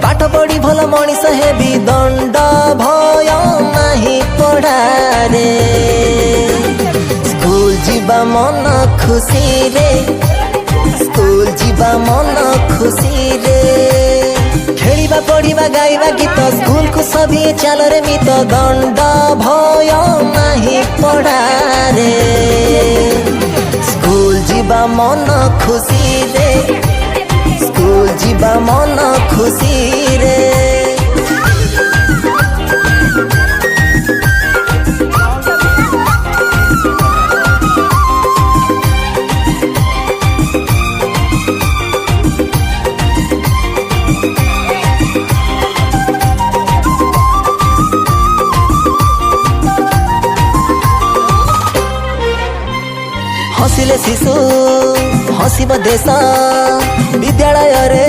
पाठ पढ़ी भल मनीष हेबी दंड भय नाही पढ़ारे स्कूल जीवा मन खुशी रे स्कूल जीवा मन खुशी रे खेलिबा पढ़िबा गाइबा गीत स्कूल को सभी चाल रे मित दंड भय नाही पढ़ारे स्कूल जीवा मन खुशी रे स्कूल जीवा मन खुशी रे हसिले शिशु हसिब देश विद्यालय रे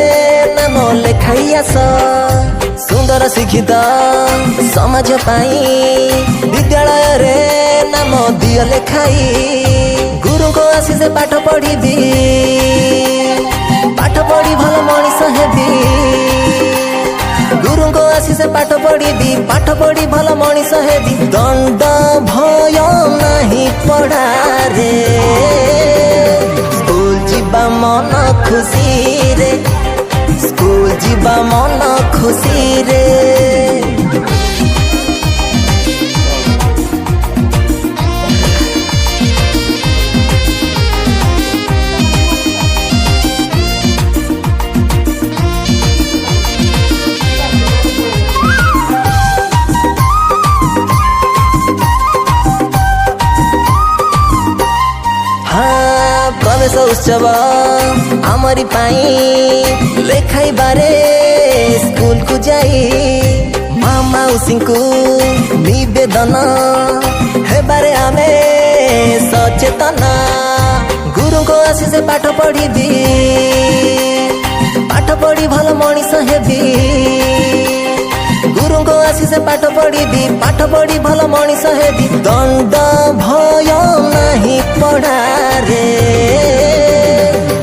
नाम लेखाई आस सुंदर शिक्षित समाज पाई विद्यालय रे नाम दिय लेखाई गुरु को आशीष पाठ पढ़ी भल मनीष हेबी गुरु को आशीष पाठ पढ़ी भल मनीष हेबी दंड भय नाही पढ़ारे स्कूल जीवा मन खुशी रे स्कूल जीवा मन खुशी रे प्रवेश उत्सव आमरी पाई लेखाई बारे स्कूल को जाई माउसी को निवेदन हे बारे आमे सचेतन गुरु को आशीष पाठ पढ़ी भल मनीष हेबी गुरु को आशीष पाठ पढ़ी भल मनीष हेबी दंड भय नाही पढ़ारे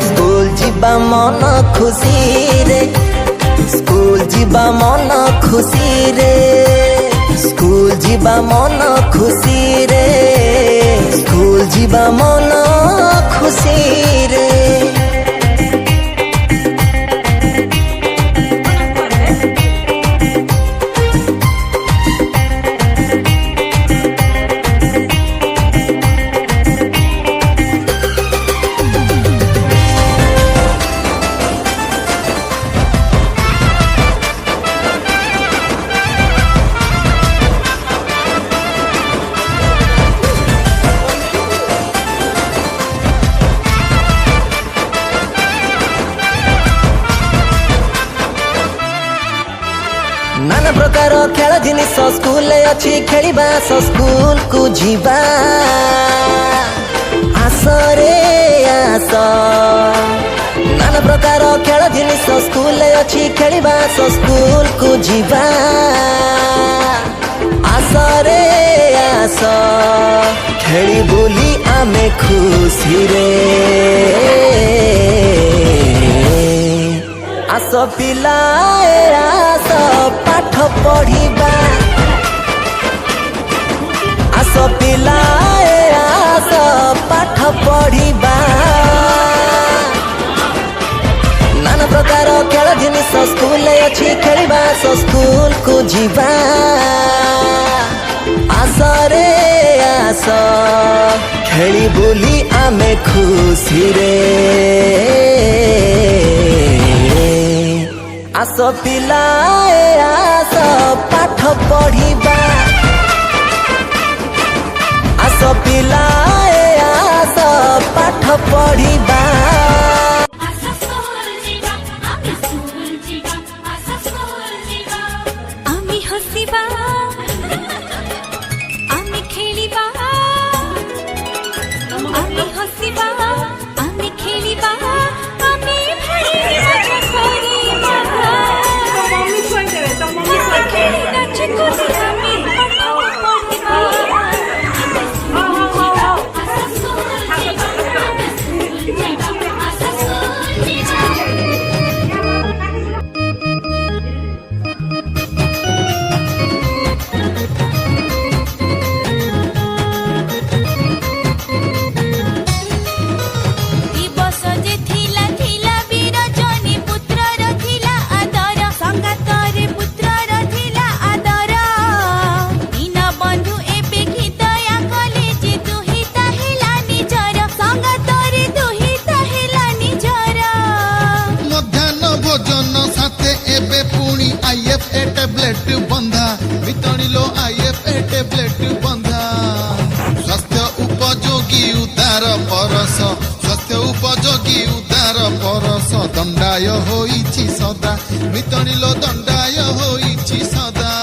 स्कूल जीवा मन खुशी रे स्कूल जीवा मन खुशी रे स्कूल जीवा मन खुशी रे स्कूल जीवा मन खुशी रे नाना प्रकार खेल जिनिस स्कूल अच्छी खेलिबा स्कूल को जीवा आस रे आस नाना प्रकार खेल जिनिस स्कूल अच्छी खेलिबा स्कूल को जीवा आस रे आस खेली बोली आमे खुशी रे आस पिलाए आस पाठ पढ़िबा आस पिलाए आस पाठ पढ़िबा नाना प्रकार खेल जिनिस स्कूल अच्छी खेलिबा स्कूल को जीवा आस रे आस खेली बोली आमे खुशी रे आस पिलाए आस पाठ पढ़िबा आस पिलाए आस पाठ पढ़िबा आमी हसिबा आमी खेलिबा आमी हसिबा आमी खेलिबा आमी भारी मजा करिबा ଟେବଲେଟ ବନ୍ଧା ମିତଣିଲୋ IF ଟେବଲେଟ ବନ୍ଧା ସ୍ୱାସ୍ଥ୍ୟ ଉପଯୋଗୀ ଉଦାର ପରସ ସ୍ୱାସ୍ଥ୍ୟ ଉପଯୋଗୀ ଉଦାର ପରସ ଦଣ୍ଡାୟ ହୋଇଛି ସଦା ମିତଣିଲୋ ଦଣ୍ଡାୟ ହୋଇଛି ସଦା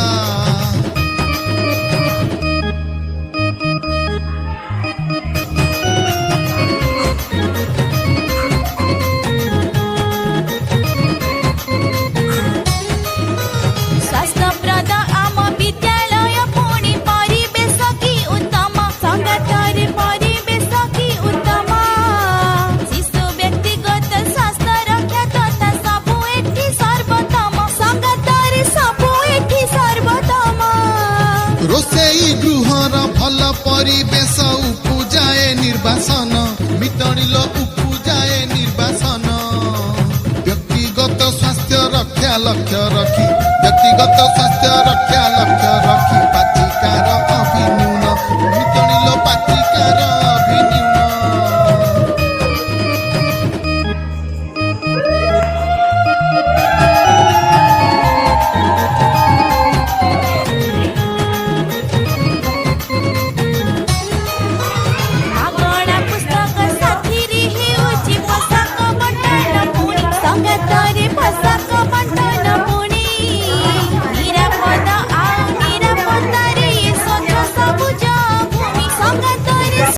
स्वास्थ्यप्रद आम विद्यालय पुणी परिवेश कि उत्तम संगातर परिवेश कि उत्तम शिशु व्यक्तिगत स्वास्थ्य रक्षा तथा सबु एठी सर्वोत्तम संगातर सबु एठी सर्वोत्तम ରୋଷେଇ ଗୃହର ଭଲ ପରିବେଶ ଉପୁଜାଏ ନିର୍ବାସନ ମିତଣିଲୋ ଉପୁଜାଏ ନିର୍ବାସନ ବ୍ୟକ୍ତିଗତ ସ୍ୱାସ୍ଥ୍ୟ ରକ୍ଷା ଲକ୍ଷ୍ୟ ରଖି ବ୍ୟକ୍ତିଗତ ସ୍ୱାସ୍ଥ୍ୟ ରକ୍ଷା ଲକ୍ଷ୍ୟ ରଖି